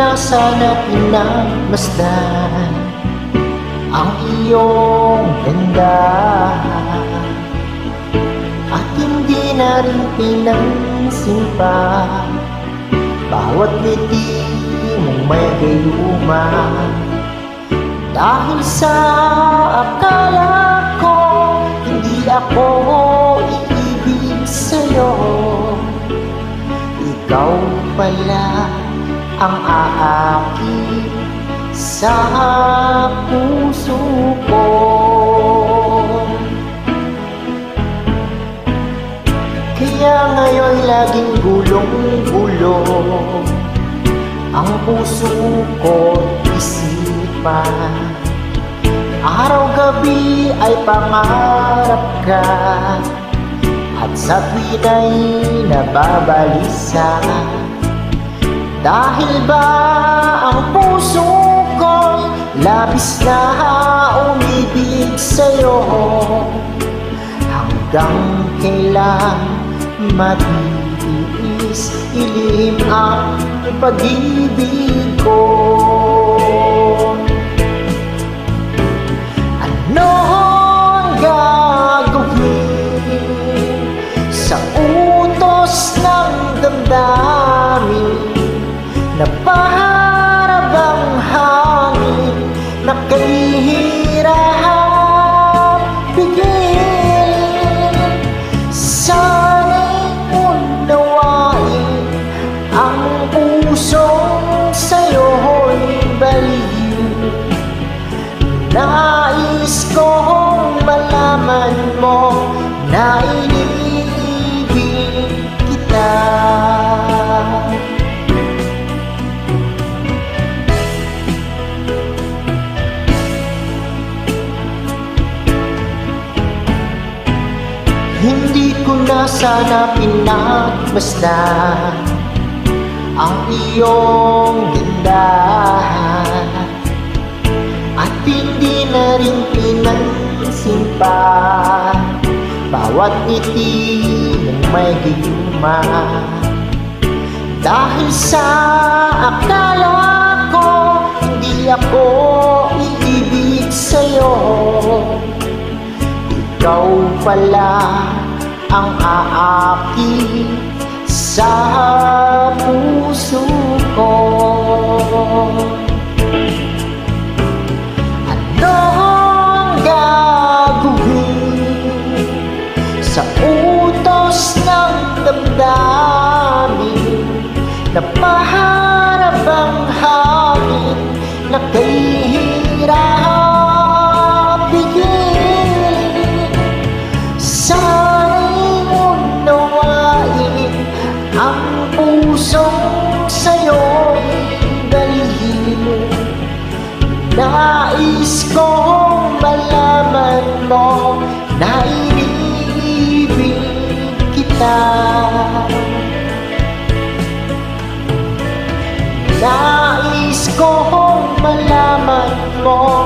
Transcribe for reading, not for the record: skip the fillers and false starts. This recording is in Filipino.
na sana pinagmasdan ang iyong ganda, at hindi na rin pinansin pa bawat ngiti mong may gayuma. Dahil sa akala ko hindi ako iibig sa'yo, ikaw pala ang aakit sa puso ko. Kaya ngayon laging gulong-gulo ang puso ko't isipan. Araw-gabi ay pangarap ka, at sa tuwin ay nababalisa. Dahil ba ang puso ko'y labis na umibig sa'yo? Hanggang kailan matitiis ilihim ang pag-ibig ko? Ano ang gagawin sa utos ng damdamin na para bang hangin na kahirap bigin? Sana'y unawain ang pusong sa'yo'y baliw. Nais kong malaman mo na iniibig kita. Hindi ko na sana pinagmasdan ang iyong ganda, at hindi na rin pinansin pa bawat ngiti mong may gayuma. Dahil sa akala ko hindi ako iibig sa'yo, ikaw pala ang aakit sa puso ko. Ano ang gagawin sa utos ng damdamin na para bang hangin na kahirap bigin? Sana'y unawain ang pusong sa'yo'y dalhin. Nais kong malaman mo na iniibig kita. Nais kong malaman mo